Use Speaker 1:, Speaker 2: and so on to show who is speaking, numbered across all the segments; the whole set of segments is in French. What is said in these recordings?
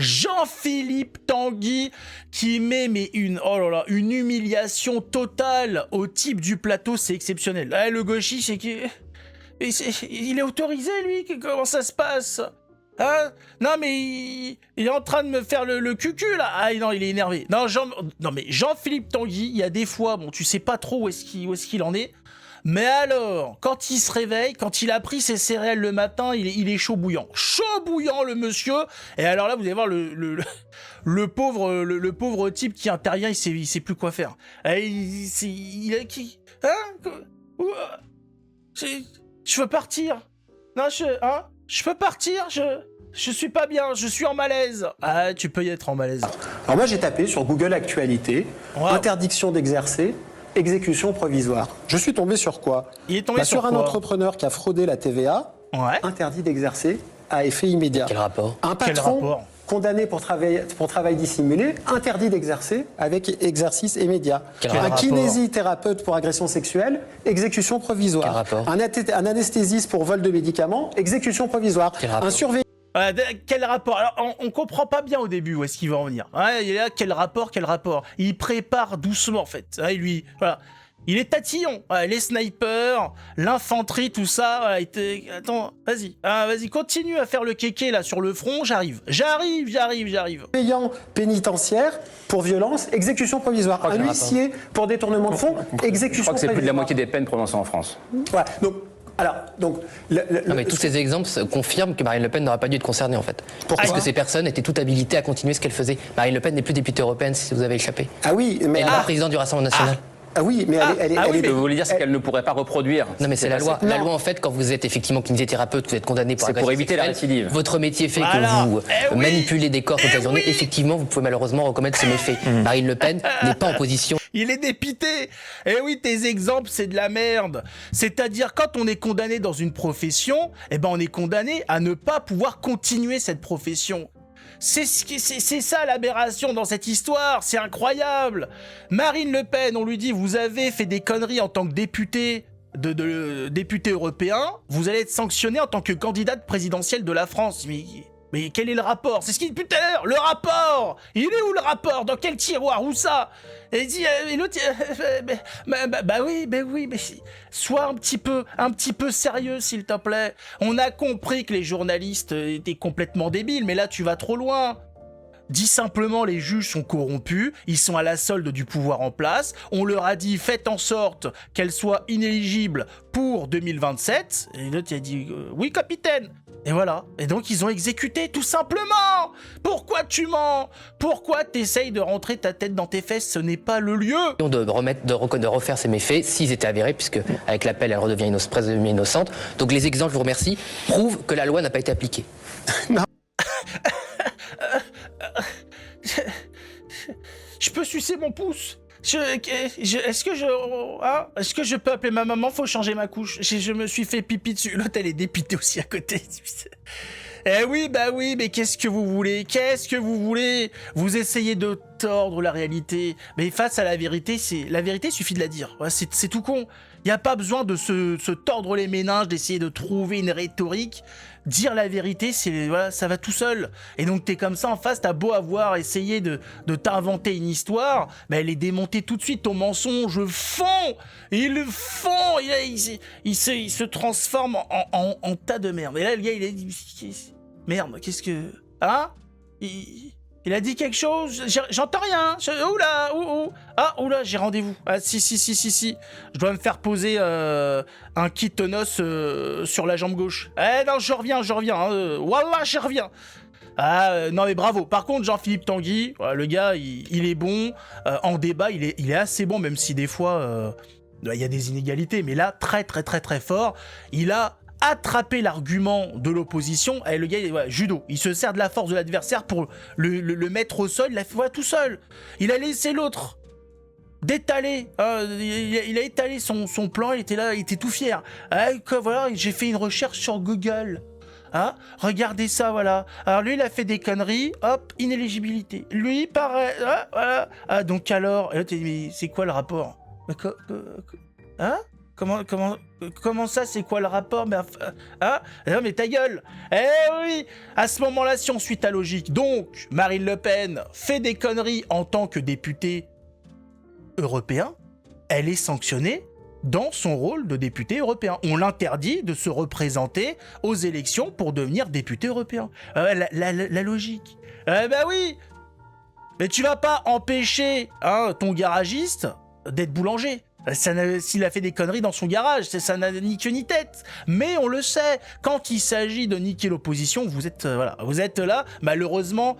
Speaker 1: Jean-Philippe Tanguy qui met oh là là, une humiliation totale au type du plateau, c'est exceptionnel. Ah, le gauchiste, il est autorisé lui, comment ça se passe? Hein? Non mais il est en train de me faire le cucu là. Ah non, il est énervé. Non mais Jean-Philippe Tanguy, il y a des fois, bon, tu sais pas trop où est-ce qu'il en est. Mais alors, quand il se réveille, quand il a pris ses céréales le matin, il est chaud bouillant. Chaud bouillant, le monsieur. Et alors là, vous allez voir le pauvre type qui intervient, il sait plus quoi faire. Il a qui? Hein? Je veux partir. Non, je peux partir, je suis pas bien, je suis en malaise. Ah, tu peux y être en malaise.
Speaker 2: Alors moi, j'ai tapé sur Google Actualité,
Speaker 1: Wow.
Speaker 2: interdiction d'exercer, exécution provisoire. Je suis tombé sur quoi?
Speaker 1: Il est tombé
Speaker 2: sur un
Speaker 1: quoi?
Speaker 2: entrepreneur qui a fraudé la TVA,
Speaker 1: Ouais.
Speaker 2: interdit d'exercer à effet immédiat.
Speaker 3: Quel rapport?
Speaker 2: Un
Speaker 1: Quel
Speaker 2: patron
Speaker 1: rapport?
Speaker 2: condamné pour travail dissimulé, interdit d'exercer avec exercice immédiat.
Speaker 3: Quel
Speaker 2: Un
Speaker 3: rapport?
Speaker 2: kinésithérapeute pour agression sexuelle, exécution provisoire.
Speaker 3: Quel rapport?
Speaker 2: Un anesthésiste pour vol de médicaments, exécution provisoire.
Speaker 3: Quel rapport?
Speaker 2: Un surveillant.
Speaker 1: Quel rapport? Alors, on comprend pas bien au début où est-ce qu'il va en venir. Ouais, il est là, quel rapport? Il prépare doucement, en fait. Ouais, lui, voilà. Il est tatillon. Ouais, les snipers, l'infanterie, tout ça. Ouais, attends, vas-y. Vas-y, continue à faire le kéké, là, sur le front. J'arrive.
Speaker 2: Payant pénitentiaire pour violence, exécution provisoire. Un huissier pour détournement de fonds, exécution
Speaker 4: Je crois que c'est plus de la
Speaker 2: provisoire.
Speaker 4: moitié des peines prononcées en France.
Speaker 2: Ouais, donc,
Speaker 3: Non, mais tous ces exemples confirment que Marine Le Pen n'aurait pas dû être concernée en fait.
Speaker 2: Pourquoi?
Speaker 3: Parce que ces personnes étaient toutes habilitées à continuer ce qu'elles faisaient. Marine Le Pen n'est plus députée européenne, si vous avez échappé.
Speaker 2: Ah oui, mais
Speaker 3: Elle est la présidente du Rassemblement national.
Speaker 2: ah oui, mais elle
Speaker 4: Ce
Speaker 2: est.
Speaker 4: que vous voulez dire, c'est qu'elle ne pourrait pas reproduire.
Speaker 3: Non mais c'est la loi.
Speaker 2: Non.
Speaker 3: La loi en fait, quand vous êtes effectivement kinésithérapeute, vous êtes condamné pour
Speaker 4: C'est pour
Speaker 3: agression
Speaker 4: éviter la
Speaker 3: sexuelle,
Speaker 4: récidive.
Speaker 3: votre métier fait
Speaker 1: Voilà.
Speaker 3: que vous
Speaker 1: Eh oui.
Speaker 3: manipulez des corps toute
Speaker 1: Eh
Speaker 3: la journée.
Speaker 1: oui.
Speaker 3: Effectivement, vous pouvez malheureusement recommettre ce méfait. Marine Le Pen n'est pas en position.
Speaker 1: Il est dépité. Eh oui, tes exemples, c'est de la merde. C'est-à-dire, quand on est condamné dans une profession, eh ben, on est condamné à ne pas pouvoir continuer cette profession. C'est ça l'aberration dans cette histoire, c'est incroyable. Marine Le Pen, on lui dit, vous avez fait des conneries en tant que député député européen, vous allez être sanctionné en tant que candidate présidentielle de la France. Mais quel est le rapport? C'est ce qu'il dit depuis tout à l'heure, le rapport! Il est où le rapport? Dans quel tiroir? Où ça? Et il dit, et l'autre, oui, mais sois un petit peu sérieux, s'il te plaît. On a compris que les journalistes étaient complètement débiles, mais là, tu vas trop loin. Dis simplement, les juges sont corrompus, ils sont à la solde du pouvoir en place, on leur a dit faites en sorte qu'elle soit inéligible pour 2027, et l'autre il a dit oui capitaine, et voilà, et donc ils ont exécuté tout simplement. Pourquoi tu mens? Pourquoi t'essayes de rentrer ta tête dans tes fesses? Ce n'est pas le lieu.
Speaker 3: De refaire ces méfaits s'ils étaient avérés, puisque avec l'appel elle redevient présumée innocente. Donc les exemples, je vous remercie, prouvent que la loi n'a pas été appliquée.
Speaker 1: Je peux sucer mon pouce? Est-ce que je peux appeler ma maman? Faut changer ma couche. Je me suis fait pipi dessus. L'autre, elle est dépitée aussi à côté. Eh oui, mais qu'est-ce que vous voulez? Vous essayez de tordre la réalité. Mais face à la vérité, suffit de la dire. Ouais, c'est tout con. Il n'y a pas besoin de se tordre les méninges, d'essayer de trouver une rhétorique. Dire la vérité, ça va tout seul. Et donc t'es comme ça en face, t'as beau avoir essayé de t'inventer une histoire, elle est démontée tout de suite. Ton mensonge fond. Il se transforme en tas de merde. Et là, le gars, il a dit... Merde, qu'est-ce que... Hein? Il a dit quelque chose? J'entends rien. Oula, j'ai rendez-vous. Ah, si. Je dois me faire poser un kitonos sur la jambe gauche. Eh non, je reviens. Wallah, je reviens. Non mais bravo. Par contre, Jean-Philippe Tanguy, le gars, il est bon. En débat, il est assez bon, même si des fois, il y a des inégalités. Mais là, très, très, très, très fort. Il a attraper l'argument de l'opposition. Et le gars, judo, il se sert de la force de l'adversaire pour le mettre au sol, il l'a fait tout seul. Il a laissé l'autre d'étaler, il a étalé son plan, il était là, il était tout fier. Voilà, j'ai fait une recherche sur Google. Regardez ça, voilà. Alors lui, il a fait des conneries, hop, inéligibilité. Lui, pareil, voilà. Donc alors, et là, mais c'est quoi le rapport? comment ça, c'est quoi le rapport? Mais, hein? Non, mais ta gueule! Eh oui! À ce moment-là, si on suit ta logique, donc, Marine Le Pen fait des conneries en tant que députée européen, elle est sanctionnée dans son rôle de député européen. On l'interdit de se représenter aux élections pour devenir député européen. La logique. Bah oui! Mais tu vas pas empêcher ton garagiste d'être boulanger. S'il a fait des conneries dans son garage, ça n'a ni queue ni tête. Mais on le sait, quand il s'agit de niquer l'opposition, vous êtes là. Malheureusement,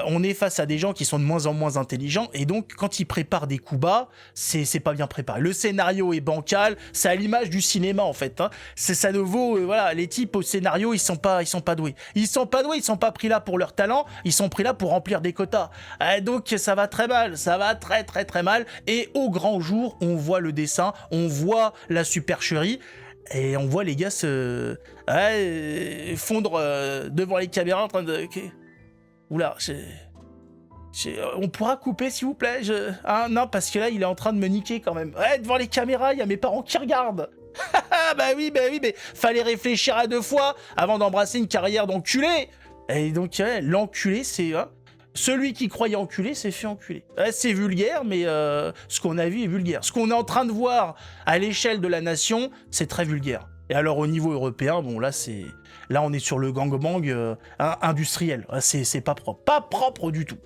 Speaker 1: on est face à des gens qui sont de moins en moins intelligents, et donc quand ils préparent des coups bas, c'est pas bien préparé. Le scénario est bancal, c'est à l'image du cinéma en fait. Ça ne vaut, les types au scénario, ils sont pas doués. Ils sont pas pris là pour leur talent, ils sont pris là pour remplir des quotas. Donc ça va très mal, ça va très très très mal. Et au grand jour, on voit le dessin, on voit la supercherie. Et on voit les gars se fondre devant les caméras en train de... Oula, on pourra couper s'il vous plaît non, parce que là il est en train de me niquer quand même. Devant les caméras, il y a mes parents qui regardent. bah oui, mais fallait réfléchir à 2 fois avant d'embrasser une carrière d'enculé. Et donc l'enculé, c'est... celui qui croyait enculé s'est fait enculer. C'est vulgaire, mais ce qu'on a vu est vulgaire. Ce qu'on est en train de voir à l'échelle de la nation, c'est très vulgaire. Et alors au niveau européen, bon là on est sur le gangbang industriel. C'est pas propre. Pas propre du tout.